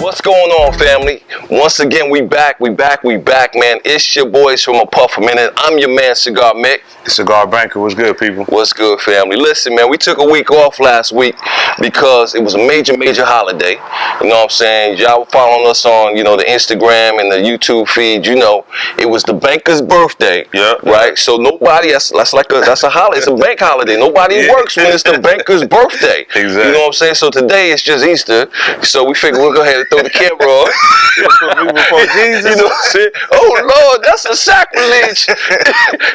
What's going on, family? Once again, we back, man. It's your boys from A Puff a Minute. I'm your man, Cigar Mick. Cigar Banker, what's good, people? What's good, family? Listen, man, we took a week off last week because it was a major holiday. You know what I'm saying? Y'all were following us on, the Instagram and the YouTube feed. It was the banker's birthday. Yeah. Right? So nobody, that's a holiday. It's a bank holiday. Nobody works when it's the banker's birthday. Exactly. You know what I'm saying? So today it's just Easter. So we figured we'll go ahead and throw the camera on. Jesus. You know what I'm saying? Oh, Lord, that's a sacrilege.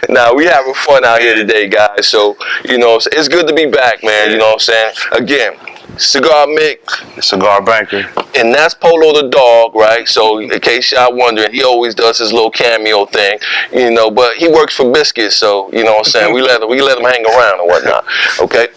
Nah, we having fun out here today, guys. So, it's good to be back, man. You know what I'm saying? Again, Cigar Mick. Cigar Banker. And that's Polo the dog, right? So, in case y'all wondering, he always does his little cameo thing, but he works for Biscuits, so, you know what I'm saying? We let him hang around and whatnot, okay?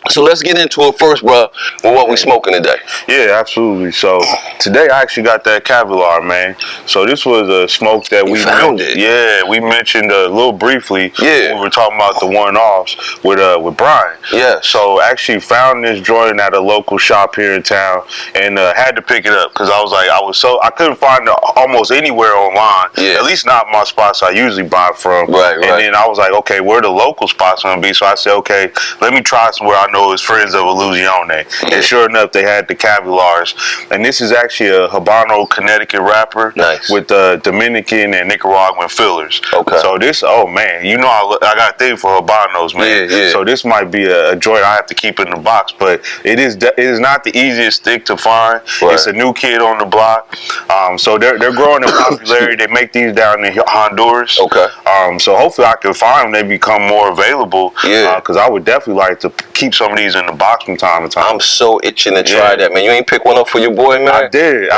So let's get into it first, bro, with what we smoking today. Yeah, absolutely. So today I actually got that Kevlar, man. So this was a smoke that we found it. Yeah, we mentioned a little briefly when we were talking about the one-offs with Brian. Yeah. So actually found this joint at a local shop here in town and had to pick it up because I was like, I couldn't find it almost anywhere online. Yeah. At least not my spots I usually buy from. Right. And then I was like, okay, where the local spots gonna be? So I said, okay, let me try somewhere I know is Friends of Illusione. And sure enough, they had the Kevlars. And this is actually a Habano, Connecticut wrapper. Nice. With Dominican and Nicaraguan fillers. Okay. So this, oh man, I got a thing for Habanos, man. Yeah. So this might be a joint I have to keep in the box, but it is not the easiest stick to find. Right. It's a new kid on the block. So they're growing in popularity. They make these down in Honduras. Okay. So hopefully I can find them. They become more available. Yeah. Because I would definitely like to keep some of these in the box from time to time. I'm so itching to try that, man. You ain't pick one up for your boy, man? I did.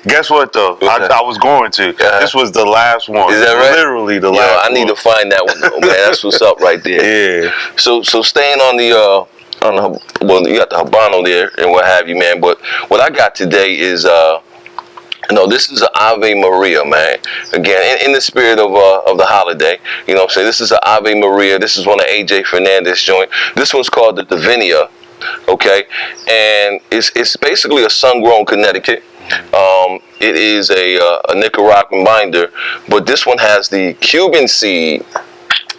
Guess what, though? Okay. I was going to. This was the last one. Is that right? Literally the last one. I need to find that one, though, man. That's what's up right there. Yeah. So staying on the, you got the Habano there and what have you, man. But what I got today is, this is an Ave Maria, man. Again, in the spirit of the holiday, you know what I'm saying? This is an Ave Maria. This is one of AJ Fernandez joint. This one's called the Divinia, okay? And it's basically a sun-grown Connecticut. It is a Nicaraguan binder, but this one has the Cuban seed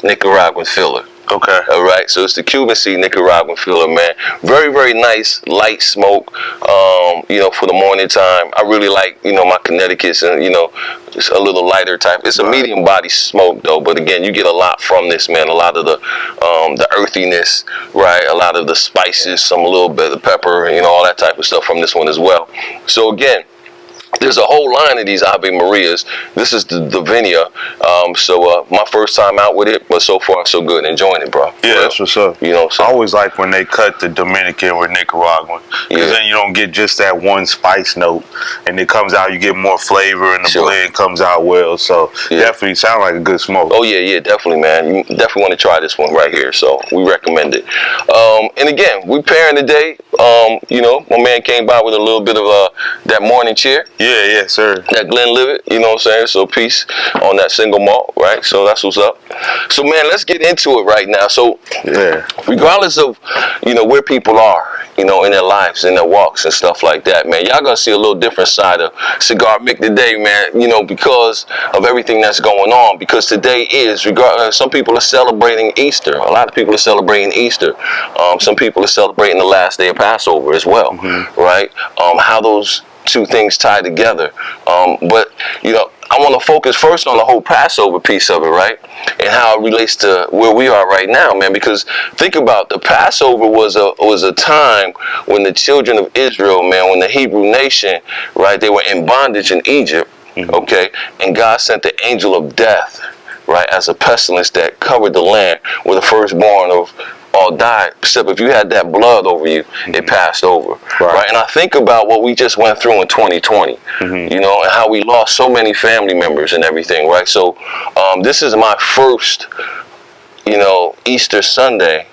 Nicaraguan filler. Okay. All right. So it's the Cuban seed Nicaraguan filler, man. Very, very nice, light smoke, for the morning time. I really like, my Connecticut's and, just a little lighter type. It's a medium body smoke, though. But again, you get a lot from this, man. A lot of the earthiness, right? A lot of the spices, a little bit of pepper, all that type of stuff from this one as well. So again, there's a whole line of these Ave Marias. This is the Divinia. So my first time out with it, but so far so good. Enjoying it, bro. Yeah, that's what's up. So I always like when they cut the Dominican or Nicaraguan, because then you don't get just that one spice note, and it comes out. You get more flavor, and the blend comes out well. So definitely sound like a good smoke. Oh yeah, definitely, man. You definitely want to try this one right here. So we recommend it. And again, we pairing today. My man came by with a little bit of that morning cheer. Yeah, sir. That Glenlivet, you know what I'm saying? So peace on that single malt, right? So that's what's up. So man, let's get into it right now. So regardless of, where people are, in their lives, in their walks and stuff like that, man, y'all gonna see a little different side of Cigar Mick today, man, because of everything that's going on. Because today is, some people are celebrating Easter. A lot of people are celebrating Easter. Some people are celebrating the last day of Passover as well, right? How those two things tie together. But I want to focus first on the whole Passover piece of it, right? And how it relates to where we are right now, man. Because think about the Passover was a time when the children of Israel, man, when the Hebrew nation, right, they were in bondage in Egypt, okay? And God sent the angel of death, right, as a pestilence that covered the land where the firstborn of all died, except if you had that blood over you, it passed over, right? And I think about what we just went through in 2020, and how we lost so many family members and everything, right? So this is my first, Easter Sunday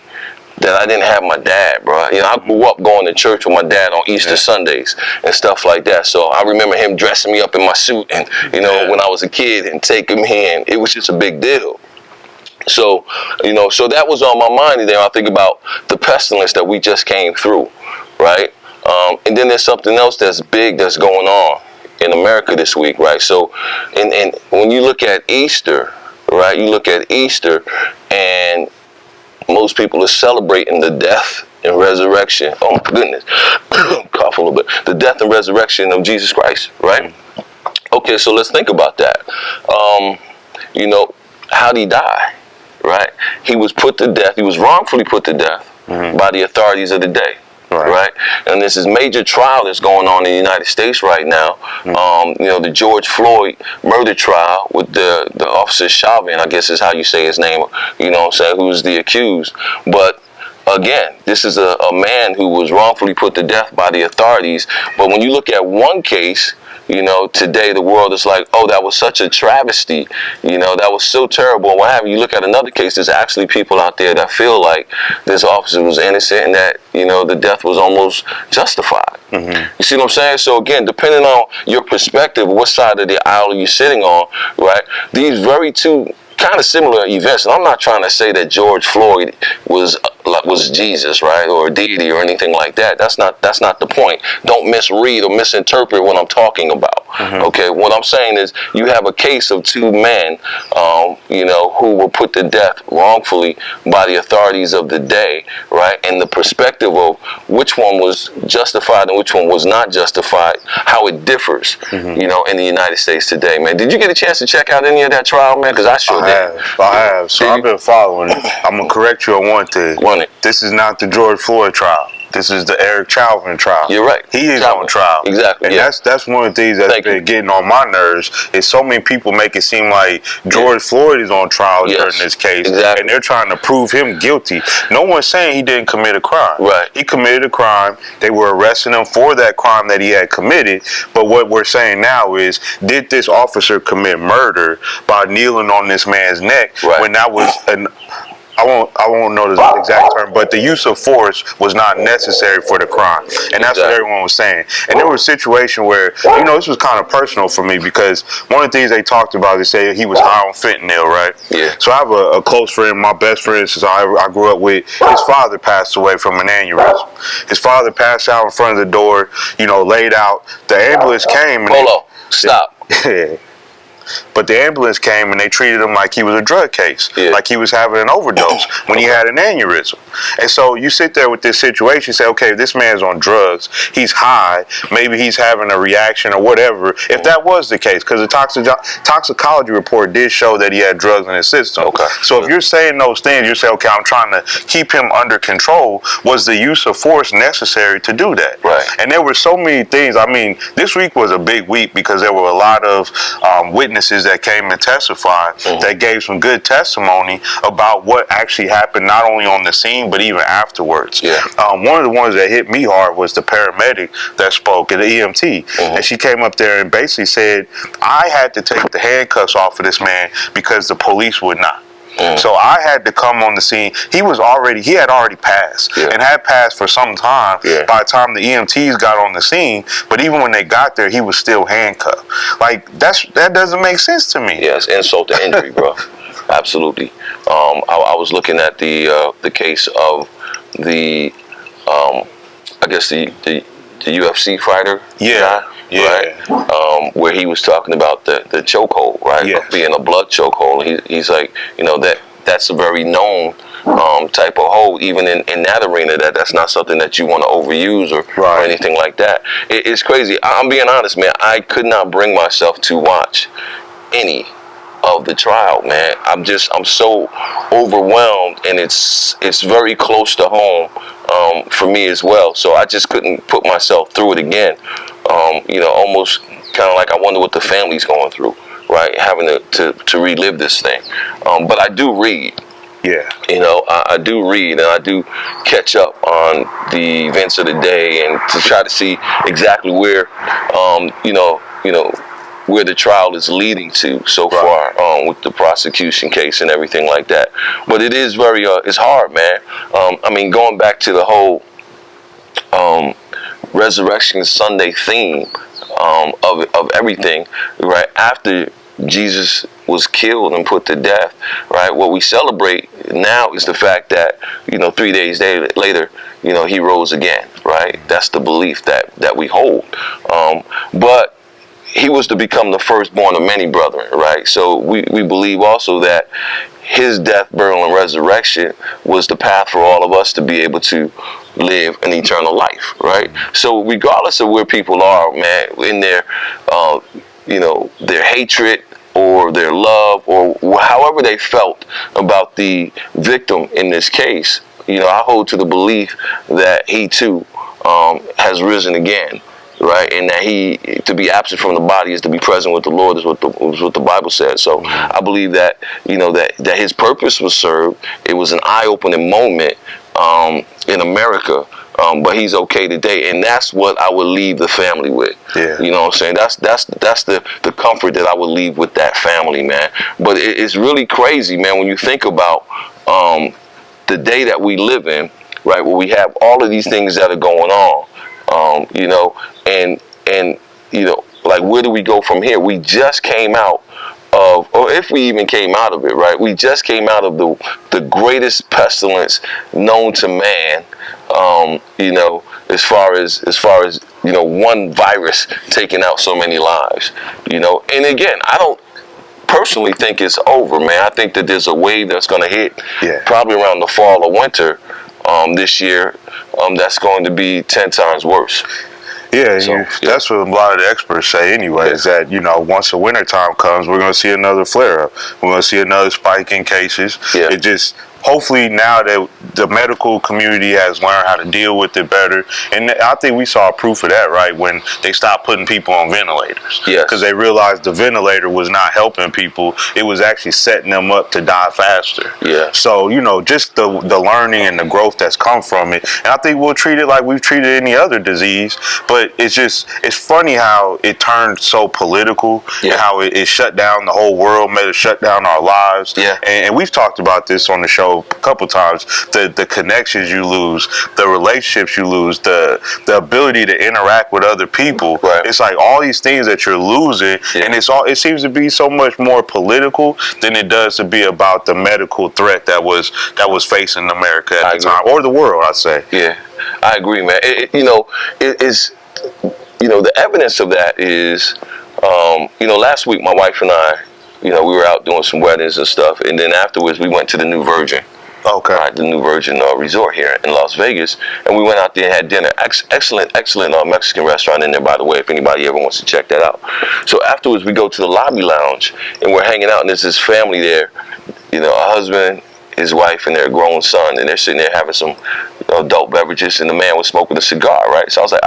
that I didn't have my dad, bro. I grew up going to church with my dad on Easter Sundays and stuff like that. So I remember him dressing me up in my suit and, when I was a kid and taking me in. It was just a big deal. So, so that was on my mind today. I think about the pestilence that we just came through, right? And then there's something else that's big that's going on in America this week, right? So, and when you look at Easter, right? You look at Easter, and most people are celebrating the death and resurrection. Oh my goodness, cough a little bit. The death and resurrection of Jesus Christ, right? Okay, so let's think about that. You know, how'd he die, right? He was put to death. He was wrongfully put to death by the authorities of the day. Right. And this is major trial that's going on in the United States right now. You know, the George Floyd murder trial with the officer Chauvin, I guess is how you say his name, you know what I'm saying, who's the accused. But again, this is a man who was wrongfully put to death by the authorities. But when you look at one case, you know, today the world is like, oh, that was such a travesty. You know, that was so terrible. And what have you. You look at another case, there's actually people out there that feel like this officer was innocent and that, you know, the death was almost justified. You see what I'm saying? So again, depending on your perspective, what side of the aisle are you sitting on, right? These very two kind of similar events. And I'm not trying to say that George Floyd was Jesus, right, or a deity or anything like that. That's not the point. Don't misread or misinterpret what I'm talking about. Okay, what I'm saying is you have a case of two men, you know, who were put to death wrongfully by the authorities of the day, right? And the perspective of which one was justified and which one was not justified, how it differs, you know, in the United States today, man. Did you get a chance to check out any of that trial, man? Because I sure did. I have. So I've been following it. I'm gonna correct you on one thing. This is not the George Floyd trial. This is the Derek Chauvin trial. You're right. He is on trial. Exactly. And that's one of the things that's been getting on my nerves is so many people make it seem like George Floyd is on trial during this case. And they're trying to prove him guilty. No one's saying he didn't commit a crime. Right. He committed a crime. They were arresting him for that crime that he had committed. But what we're saying now is, did this officer commit murder by kneeling on this man's neck when that was an I won't know the exact term, but the use of force was not necessary for the crime. And that's what everyone was saying. And there was a situation where, you know, this was kind of personal for me because one of the things they talked about, they say he was high on fentanyl, right? Yeah. So I have a close friend, my best friend since I grew up with. His father passed away from an aneurysm. His father passed out in front of the door, you know, laid out. The ambulance came. Hold on. Stop. But the ambulance came and they treated him like he was a drug case, like he was having an overdose when he had an aneurysm. And so you sit there with this situation, say, okay, this man's on drugs, he's high, maybe he's having a reaction or whatever. If that was the case, because the toxicology report did show that he had drugs in his system. So if you're saying those things, you say, okay, I'm trying to keep him under control. Was the use of force necessary to do that? And there were so many things. I mean, this week was a big week because there were a lot of witnesses that came and testified that gave some good testimony about what actually happened, not only on the scene but even afterwards. One of the ones that hit me hard was the paramedic that spoke, the EMT, and she came up there and basically said, I had to take the handcuffs off of this man because the police would not. So I had to come on the scene. He had already passed and had passed for some time by the time the EMTs got on the scene. But even when they got there, he was still handcuffed. Like, that doesn't make sense to me. Yes, insult to injury, bro. Absolutely. I was looking at the case of the I guess the UFC fighter. Where he was talking about the chokehold, right? Being a blood chokehold. He's like, you know, that's a very known type of hold, even in that arena. That's not something that you want to overuse or anything like that. It's crazy. I'm being honest, man. I could not bring myself to watch any of the trial, man. I'm so overwhelmed, and it's very close to home for me as well. So I just couldn't put myself through it again. You know, almost kind of like I wonder what the family's going through, right? Having to relive this thing. But I do read. You know, I do read and I do catch up on the events of the day and to try to see exactly where, you know, where the trial is leading to so far with the prosecution case and everything like that. But it is very, it's hard, man. I mean, going back to the whole Resurrection Sunday theme of everything, right? After Jesus was killed and put to death, right? What we celebrate now is the fact that, you know, 3 days later, he rose again, right? That's the belief that we hold. But he was to become the firstborn of many brethren, right? So we believe also that his death, burial, and resurrection was the path for all of us to be able to live an eternal life, right? So regardless of where people are, man, in their, their hatred or their love or however they felt about the victim in this case, I hold to the belief that he too has risen again. Right, and that to be absent from the body is to be present with the Lord is what the Bible says. So I believe that that his purpose was served. It was an eye-opening moment in America, but he's okay today, and that's what I would leave the family with. Yeah. You know what I'm saying? That's the comfort that I would leave with that family, man. But it's really crazy, man, when you think about the day that we live in, right, where we have all of these things that are going on. And like, where do we go from here? We just came out of, or if we even came out of it, right? We just came out of the greatest pestilence known to man. As far as one virus taking out so many lives. And again, I don't personally think it's over, man. I think that there's a wave that's going to hit probably around the fall or winter this year. That's going to be 10 times worse. Yeah, that's what a lot of the experts say anyway, is that, once the winter time comes, we're going to see another flare up. We're going to see another spike in cases. Yeah. It just, hopefully now that the medical community has learned how to deal with it better, and I think we saw proof of that, right, when they stopped putting people on ventilators. Yeah. Because they realized the ventilator was not helping people. It was actually setting them up to die faster. Yeah. So, just the learning and the growth that's come from it. And I think we'll treat it like we've treated any other disease, but it's funny how it turned so political and how it shut down the whole world, made it shut down our lives. Yeah. And we've talked about this on the show a couple times, the connections you lose, the relationships you lose, the ability to interact with other people. Right. It's like all these things that you're losing, and it seems to be so much more political than it does to be about the medical threat that was facing America at the time, or the world, I'd say. Yeah, I agree, man. The evidence of that is, last week my wife and I, we were out doing some weddings and stuff, and then afterwards we went to the New Virgin. Okay. Right, the New Virgin Resort here in Las Vegas, and we went out there and had dinner. Excellent Mexican restaurant in there, by the way, if anybody ever wants to check that out. So afterwards we go to the lobby lounge, and we're hanging out, and there's this family there, a husband, his wife, and their grown son, and they're sitting there having some adult beverages, and the man was smoking a cigar, right? So I was like,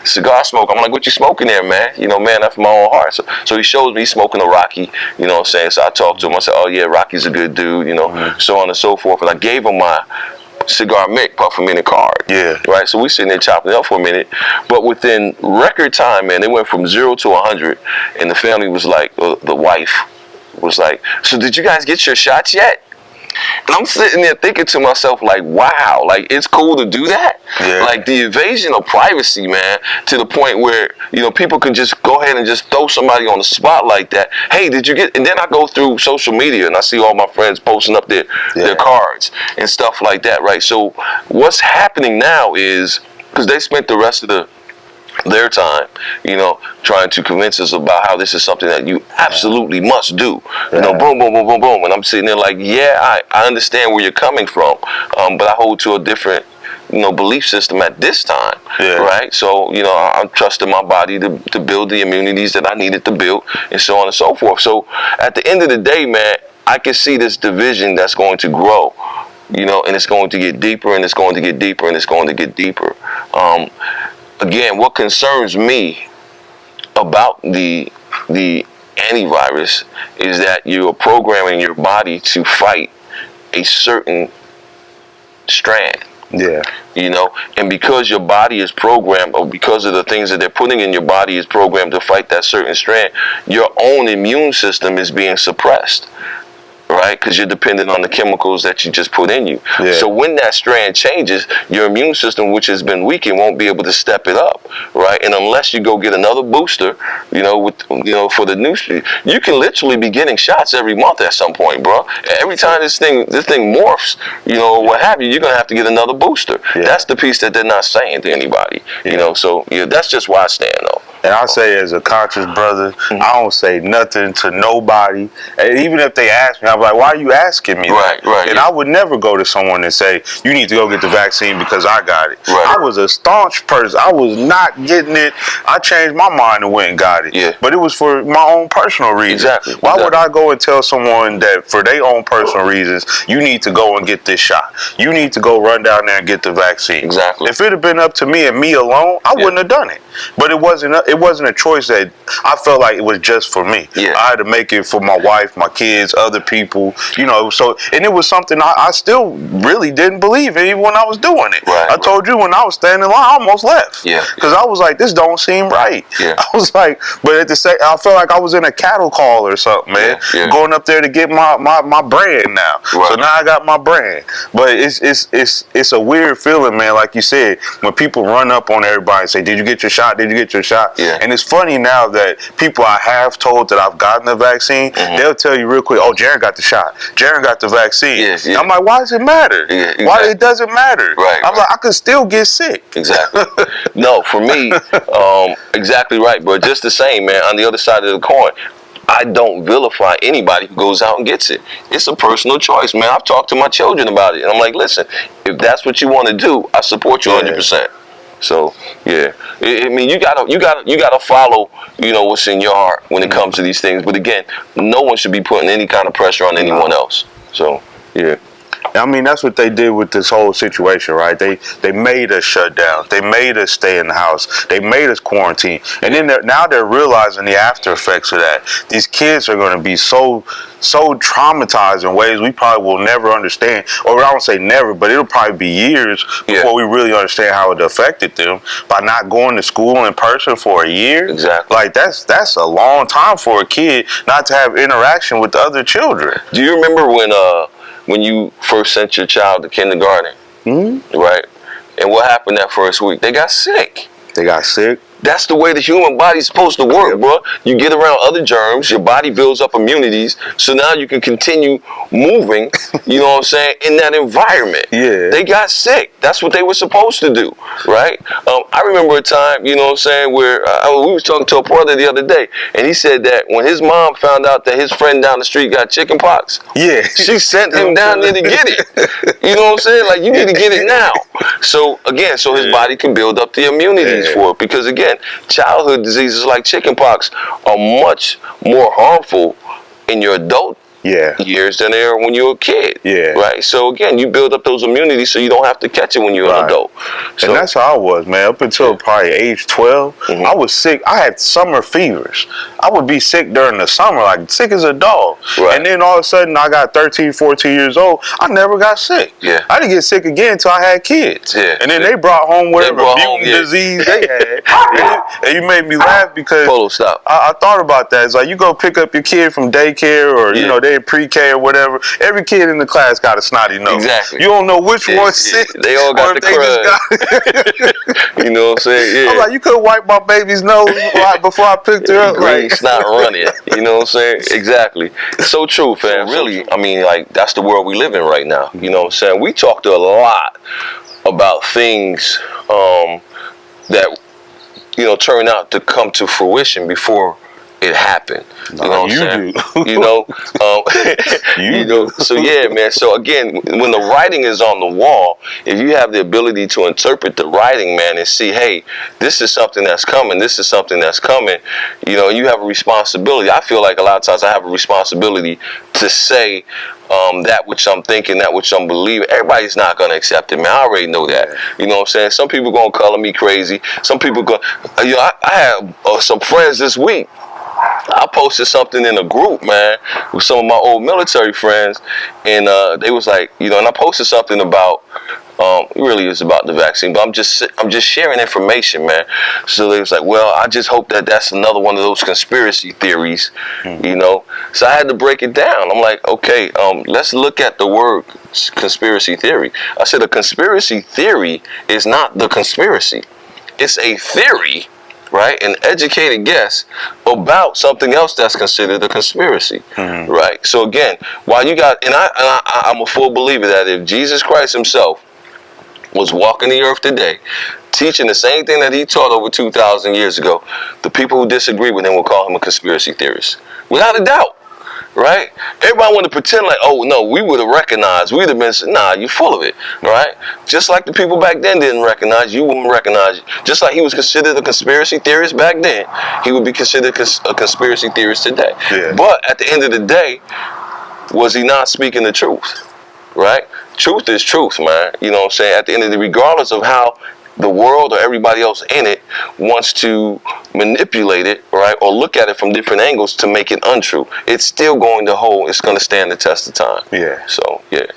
cigar smoke. I'm like, what you smoking there, man? Man, that's from my own heart. So he shows me he's smoking a Rocky, what I'm saying? So I talked to him. I said, oh, yeah, Rocky's a good dude, so on and so forth. And I gave him my cigar mick, puff him in the card. Yeah. Right? So we sitting there chopping it up for a minute. But within record time, man, they went from 0 to 100, and the family was like, the wife was like, so did you guys get your shots yet? And I'm sitting there thinking to myself, like, wow, like, it's cool to do that. Yeah. Like, the invasion of privacy, man, to the point where, people can just go ahead and just throw somebody on the spot like that. Hey, did you get, and then I go through social media and I see all my friends posting up their cards and stuff like that, right? So what's happening now is, because they spent the rest of their time, trying to convince us about how this is something that you absolutely must do. Boom, boom, boom, boom, boom. And I'm sitting there like, I understand where you're coming from, but I hold to a different, belief system at this time, right? So, I'm trusting my body to build the immunities that I needed to build, and so on and so forth. So at the end of the day, man, I can see this division that's going to grow, and it's going to get deeper, and it's going to get deeper, and it's going to get deeper. Again, what concerns me about the antivirus is that you're programming your body to fight a certain strand. Yeah. And because your body is programmed, or because of the things that they're putting in your body is programmed to fight that certain strand, your own immune system is being suppressed. Right? right? Because you're dependent on the chemicals that you just put in you. Yeah. So when that strand changes, your immune system, which has been weakened, won't be able to step it up, right? And unless you go get another booster, for the new, you can literally be getting shots every month at some point, bro. Every time this thing morphs, what have you, you're gonna have to get another booster. Yeah. That's the piece that they're not saying to anybody, So that's just why I stand though. And I say, as a conscious brother, I don't say nothing to nobody. And even if they ask me, I'm like, why are you asking me that? Right. And I would never go to someone and say, you need to go get the vaccine because I got it. Right. I was a staunch person. I was not getting it. I changed my mind and went and got it. Yeah. But it was for my own personal reasons. Exactly. Why would I go and tell someone that for their own personal reasons, you need to go and get this shot? You need to go run down there and get the vaccine. Exactly. If it had been up to me and me alone, I wouldn't have done it. But it wasn't a choice that I felt like it was just for me. Yeah. I had to make it for my wife, my kids, other people, so, and it was something I still really didn't believe in even when I was doing it. Right, I told you when I was standing in line, I almost left. Yeah. Because I was like, this don't seem right. Yeah. I was like, but at the same, I felt like I was in a cattle call or something, man. Yeah. Going up there to get my brand now. Right. So now I got my brand. But it's a weird feeling, man, like you said, when people run up on everybody and say, did you get your shot? Did you get your shot? Yeah. And it's funny now that people I have told that I've gotten the vaccine, they'll tell you real quick, oh, Jaron got the shot. Jaron got the vaccine. Yes, yeah. I'm like, why does it matter? Yeah, exactly. Why it doesn't matter? Right, I'm like, I could still get sick. Exactly. No, for me, exactly right, bro. Just the same, man. On the other side of the coin, I don't vilify anybody who goes out and gets it. It's a personal choice, man. I've talked to my children about it, and I'm like, listen, if that's what you want to do, I support you 100%. So yeah, I mean, you gotta follow, what's in your heart when it comes to these things. But again, no one should be putting any kind of pressure on anyone else. So yeah. I mean, that's what they did with this whole situation, right? They made us shut down. They made us stay in the house. They made us quarantine. And then now they're realizing the after effects of that. These kids are going to be so traumatized in ways we probably will never understand. Or I don't say never, but it'll probably be years before we really understand how it affected them by not going to school in person for a year. Exactly. Like, that's a long time for a kid not to have interaction with the other children. Do you remember when you first sent your child to kindergarten, right? And what happened that first week? They got sick. That's the way the human body's supposed to work, bro. You get around other germs, your body builds up immunities, so now you can continue moving, you know what I'm saying, in that environment. Yeah. They got sick. That's what they were supposed to do, right? I remember a time, you know what I'm saying, where we was talking to a brother the other day, and he said that when his mom found out that his friend down the street got chicken pox, she sent him down there to get it. You know what I'm saying? Like, you need to get it now. So, again, his body can build up the immunities for it. Because, again, childhood diseases like chickenpox are much more harmful in your adult years than they are when you're a kid. Right? So, again, you build up those immunities so you don't have to catch it when you're an adult. So, and that's how I was, man. Up until probably age 12, I was sick. I had summer fevers. I would be sick during the summer, like sick as a dog. Right. And then all of a sudden, I got 13, 14 years old. I never got sick. I didn't get sick again until I had kids. And then they brought home whatever mutant disease they had. And you made me laugh because I thought about that. It's like, you go pick up your kid from daycare or, they in pre-K or whatever. Every kid in the class got a snotty nose. Exactly. You don't know which one's sick. They all got the crud. You know what I'm saying? I'm like, you could have wiped my baby's nose right before I picked her up. Green snot running. You know what I'm saying? Exactly. So true, fam. Really, I mean, like, that's the world we live in right now. You know what I'm saying? We talked a lot about things that, turn out to come to fruition before it happened. You know what I'm saying? So yeah, man. So again, when the writing is on the wall, if you have the ability to interpret the writing, man, and see, hey, this is something that's coming, this is something that's coming, you have a responsibility. I feel like a lot of times I have a responsibility to say that which I'm thinking, that which I'm believing. Everybody's not going to accept it, man. I already know that. You know what I'm saying? Some people going to color me crazy. Some people go, I had some friends this week. I posted something in a group, man, with some of my old military friends, and they was like, and I posted something about It really is about the vaccine, but I'm just sharing information, man. So they was like, well, I just hope that that's another one of those conspiracy theories, you know. So I had to break it down. I'm like, okay, let's look at the word conspiracy theory. I said a conspiracy theory is not the conspiracy. It's a theory, right? An educated guess about something else that's considered a conspiracy, right? So again, while you got, and I'm a full believer that if Jesus Christ himself was walking the earth today, teaching the same thing that he taught over 2,000 years ago, the people who disagree with him will call him a conspiracy theorist. Without a doubt, right? Everybody want to pretend like, oh, no, we would have recognized. We'd have been, nah, you're full of it, right? Just like the people back then didn't recognize, you wouldn't recognize. Just like he was considered a conspiracy theorist back then, he would be considered a conspiracy theorist today. Yeah. But at the end of the day, was he not speaking the truth, right? Truth is truth, man. You know what I'm saying? At the end of the day, regardless of how the world or everybody else in it wants to manipulate it, right, or look at it from different angles to make it untrue, it's still going to hold. It's going to stand the test of time. Yeah. So, yeah.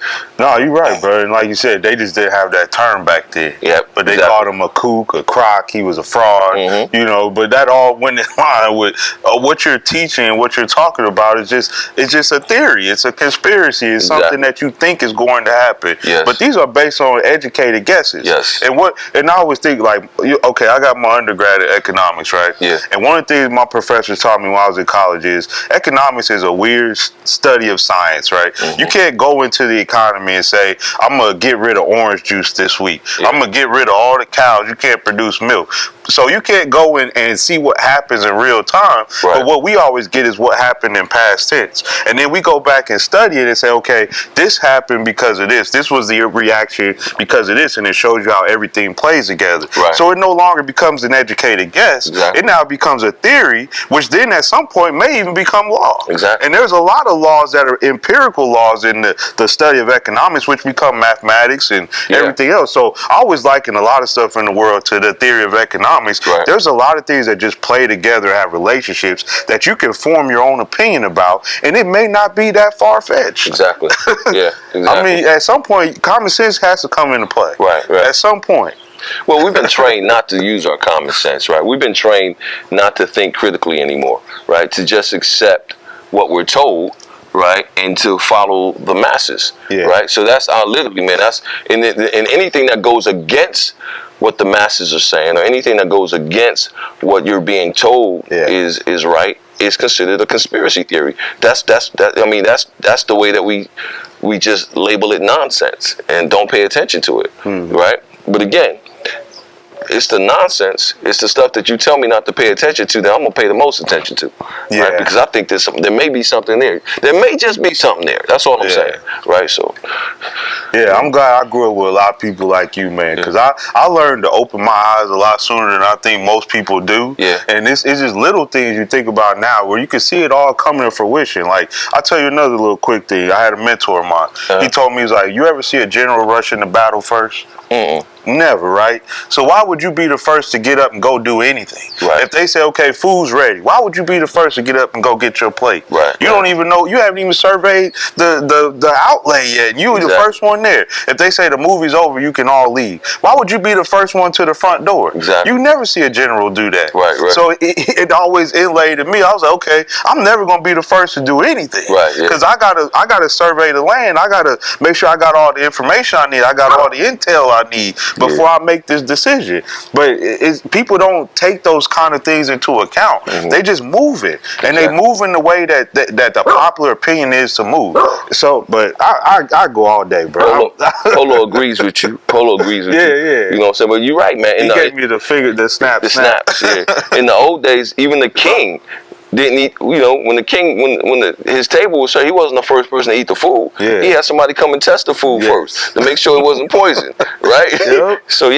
No, you're right, bro. And like you said, they just didn't have that term back then. Yep. But they called him a kook, a crock. He was a fraud. You know, but that all went in line with what you're teaching, what you're talking about. It's just a theory. It's a conspiracy. It's something that you think is going to happen. Yes. But these are based on educated guesses. Yes. And I always think like, okay, I got my undergrad in economics, right? Yeah. And one of the things my professors taught me when I was in college is economics is a weird study of science, right? You can't go into the economy and say, I'm going to get rid of orange juice this week. I'm going to get rid of all the cows. You can't produce milk. So you can't go in and see what happens in real time. Right. But what we always get is what happened in past tense. And then we go back and study it and say, okay, this happened because of this. This was the reaction because of this. And it shows you how everything plays together. Right. So it no longer becomes an educated guess. Exactly. It now becomes a theory, which then at some point may even become law. Exactly. And there's a lot of laws that are empirical laws in the study of economics, which become mathematics and everything else. So I always liken a lot of stuff in the world to the theory of economics. Right. There's a lot of things that just play together, have relationships that you can form your own opinion about, and it may not be that far-fetched. Exactly. Yeah. Exactly. I mean, at some point, common sense has to come into play. Right. At some point. Well, we've been trained not to use our common sense, right? We've been trained not to think critically anymore, right? To just accept what we're told, right, and to follow the masses, right? So that's literally, man. That's in anything that goes against what the masses are saying, or anything that goes against what you're being told is right, is considered a conspiracy theory. That's the way that we just label it nonsense and don't pay attention to it, right? But again, it's the nonsense. It's the stuff that you tell me not to pay attention to that I'm gonna pay the most attention to, right? Because I think there may be something there. There may just be something there. That's all I'm saying, right? So, I'm glad I grew up with a lot of people like you, man. Because I learned to open my eyes a lot sooner than I think most people do. Yeah. And it's just little things you think about now where you can see it all coming to fruition. Like, I'll tell you another little quick thing. I had a mentor of mine. He told me, he was like, you ever see a general rush into battle first? Never, right? So why would you be the first to get up and go do anything? Right. If they say, okay, food's ready, why would you be the first to get up and go get your plate? Right. You don't even know, you haven't even surveyed the outlay yet. You were the first one there. If they say the movie's over, you can all leave. Why would you be the first one to the front door? Exactly. You never see a general do that. Right. So it always inlaid in me. I was like, okay, I'm never gonna be the first to do anything. Right. Because I gotta survey the land. I gotta make sure I got all the information I need. I got all the intel I need before I make this decision. But people don't take those kind of things into account. They just move it, and they move in the way that the popular opinion is to move. So, but I go all day, bro. Polo agrees with you. Polo agrees with you. You know what I'm saying? But you're right, man. He gave me the snaps. In the old days, even the king didn't eat, you know, when his table was served, he wasn't the first person to eat the food. He had somebody come and test the food first to make sure it wasn't poison, right? So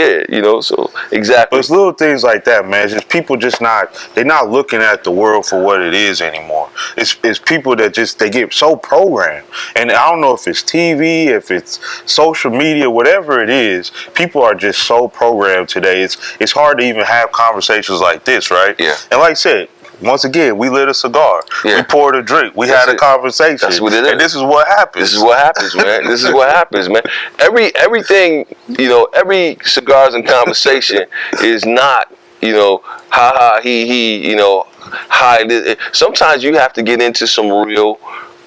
so exactly. But it's little things like that, man. It's just people they're not looking at the world for what it is anymore. It's people that they get so programmed. And I don't know if it's TV, if it's social media, whatever it is, people are just so programmed today. It's hard to even have conversations like this, right? And like I said, once again, we lit a cigar. Yeah. We poured a drink. We had a conversation. That's what it is. And this is what happens. This is what happens, man. This is what happens, man. Everything, every Cigars and Conversation is not, ha ha, he, hi. Sometimes you have to get into some real,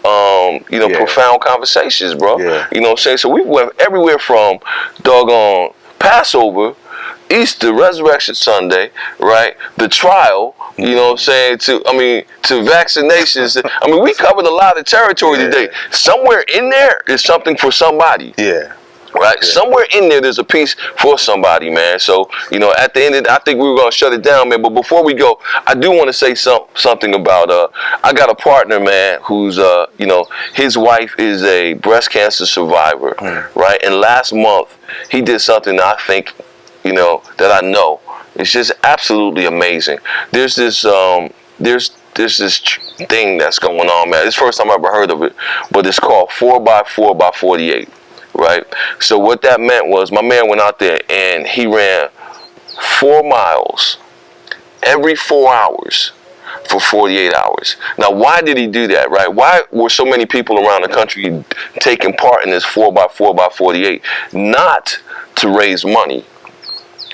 profound conversations, bro. Yeah. You know what I'm saying? So we went everywhere from doggone Passover, Easter, Resurrection Sunday, right? The trial, you know what I'm saying, to vaccinations. We covered a lot of territory today. Somewhere in there is something for somebody. Yeah. Right? Yeah. Somewhere in there, there's a piece for somebody, man. So, at the end of it, I think we were going to shut it down, man. But before we go, I do want to say something about, I got a partner, man, who's, his wife is a breast cancer survivor, right? And last month, he did something that I think, that I know. It's just absolutely amazing. There's this, there's this thing that's going on, man. It's the first time I ever heard of it, but it's called 4x4x48. Right? So what that meant was my man went out there and he ran 4 miles every 4 hours for 48 hours. Now, why did he do that, right? Why were so many people around the country taking part in this 4x4x48? Not to raise money,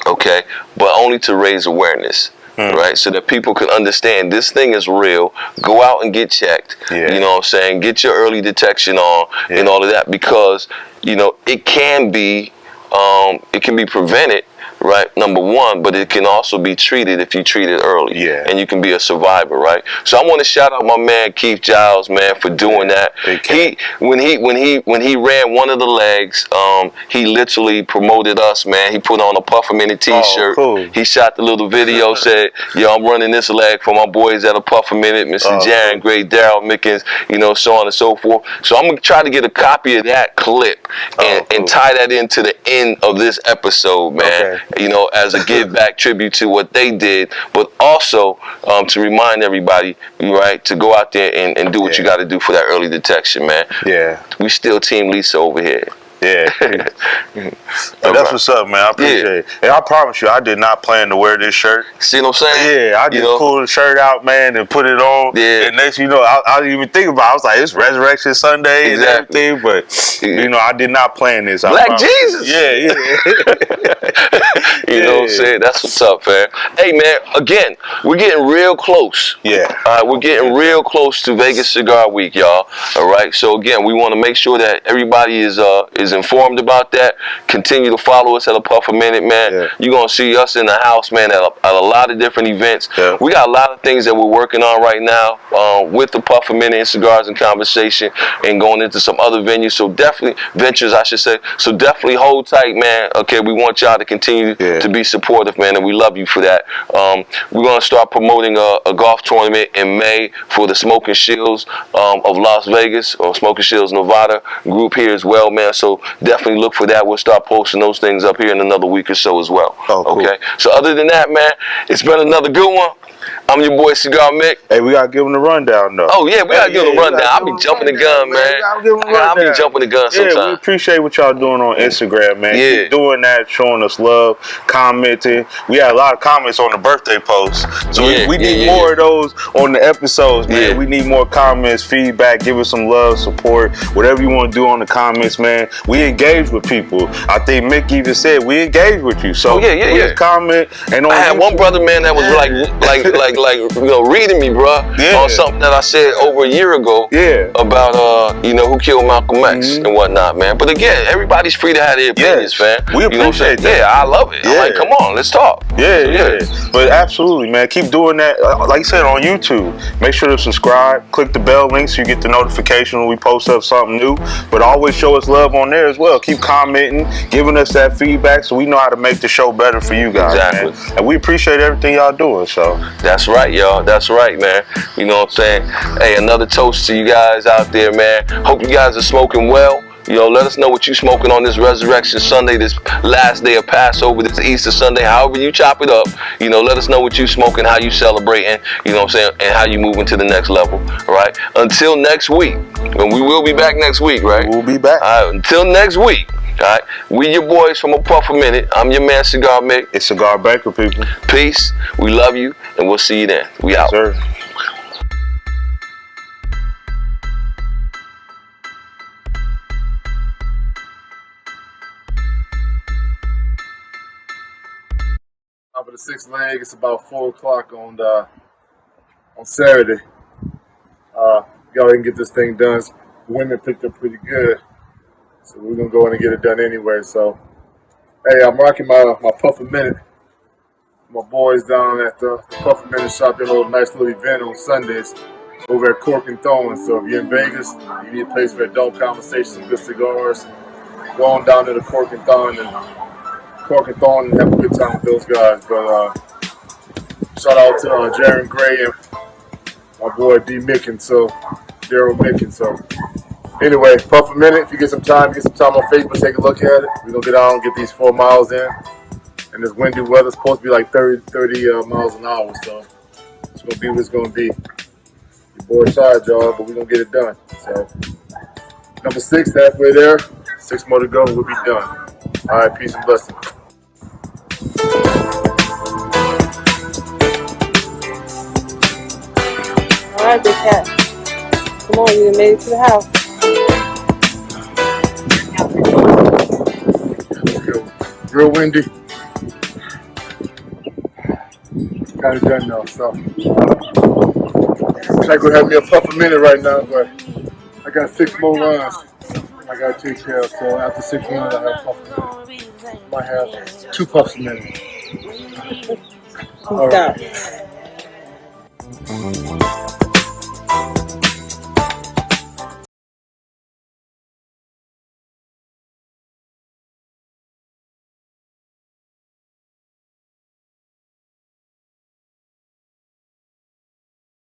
okay, but only to raise awareness. Right, so that people can understand this thing is real. Go out and get checked. Yeah. You know what I'm saying? Get your early detection on and all of that, because it can be prevented. Right, number one, but it can also be treated if you treat it early. Yeah. And you can be a survivor, right? So I want to shout out my man Keith Giles, man, for doing that. When he ran one of the legs, he literally promoted us, man. He put on a Puff a Minute t-shirt. Oh, cool. He shot the little video, said, "Yo, I'm running this leg for my boys at a Puff a Minute, Mr. Jaron Gray, Daryl Mickens, so on and so forth." So I'm gonna try to get a copy of that clip and tie that into the end of this episode, man. Okay. As a give back tribute to what they did, but also to remind everybody, right, to go out there and do what you got to do for that early detection, man. Yeah. We still Team Lisa over here. Yeah. That's what's up, man. I appreciate it. And I promise you, I did not plan to wear this shirt. See what I'm saying? Yeah, I just pulled the shirt out, man, and put it on. Yeah. And next, I didn't even think about it. I was like, it's Resurrection Sunday and everything, but, I did not plan this. Black Jesus. Yeah. You know what I'm saying? That's what's up, man. Hey, man, again, we're getting real close. Yeah. We're getting real close to Vegas Cigar Week, y'all. All right? So, again, we want to make sure that everybody is informed about that. Continue to follow us at a Puff a Minute, man. Yeah. You're going to see us in the house, man, at a lot of different events. Yeah. We got a lot of things that we're working on right now with the Puff a Minute and Cigars and Conversation, and going into some other venues. So definitely, ventures, I should say. So definitely hold tight, man. Okay, we want y'all to continue to be supportive, man, and we love you for that. We're going to start promoting a golf tournament in May for the Smoking Shields of Las Vegas, or Smoking Shields Nevada group here as well, man. So definitely look for that. We'll start posting those things up here in another week or so as well. Oh, cool. Okay. So other than that, man, it's been another good one. I'm your boy Cigar Mick. Hey, we gotta give him the rundown though. Oh yeah, we gotta give him the rundown. I'll be jumping the gun, man. I'll be jumping the gun sometimes. Yeah, we appreciate what y'all doing on Instagram, man. Yeah. Keep doing that, showing us love, commenting. We had a lot of comments on the birthday post, so we need more of those on the episodes, man. We need more comments, feedback. Give us some love, support, whatever you want to do on the comments, man. We engage with people. I think Mick even said we engage with you. So please comment. And on I had one brother, man, that was like reading me, bro, on something that I said over a year ago about who killed Malcolm X and whatnot, man. But again, everybody's free to have their opinions, man. We appreciate that. Yeah, I love it. I'm like, come on, let's talk. Yeah. But absolutely, man, keep doing that. Like I said, on YouTube, make sure to subscribe, click the bell link so you get the notification when we post up something new. But always show us love on there as well. Keep commenting, giving us that feedback so we know how to make the show better for you guys, man. And we appreciate everything y'all doing, so. That's right, y'all. That's right, man. You know what I'm saying? Hey, another toast to you guys out there, man. Hope you guys are smoking well. Let us know what you smoking on this Resurrection Sunday, this last day of Passover, this Easter Sunday, however you chop it up. Let us know what you smoking, how you celebrating, you know what I'm saying, and how you moving to the next level, all right? Until next week, and we will be back next week, right? We'll be back. All right, until next week, Alright? We your boys from A Puff a Minute. I'm your man, Cigar Mick. It's Cigar Baker, people. Peace. We love you, and we'll see you then. We out. Sir. For the sixth leg, it's about 4 o'clock on Saturday. Go ahead and get this thing done. The women picked up pretty good, so we're gonna go in and get it done anyway. So, hey, I'm rocking my Puff a Minute. My boys down at the Puff a Minute shop. They hold a nice little event on Sundays over at Cork and Thorn. So if you're in Vegas, you need a place for adult conversations, some good cigars. Go on down to the Cork and Thorn and have a good time with those guys. But shout out to Jaron Gray and my boy D Mickens, Daryl Mickens. So anyway, Puff a Minute. If you get some time on Facebook, take a look at it. We're gonna get out and get these 4 miles in. And this windy weather's supposed to be like 30 miles an hour, so it's gonna be what it's gonna be. Your boy tired, y'all, but we're gonna get it done. So number 6, halfway there. 6 more to go, we'll be done. All right, peace and blessings. All right, big cat. Come on, you done made it to the house. Let's go. Real windy. Got it done though, so. Looks like we'll have me a Puff a Minute right now, but I got 6 more runs I gotta take care of. So after 6 runs, I have Puff a Minute. Might have 2 Puffs a minute. All right. Stop.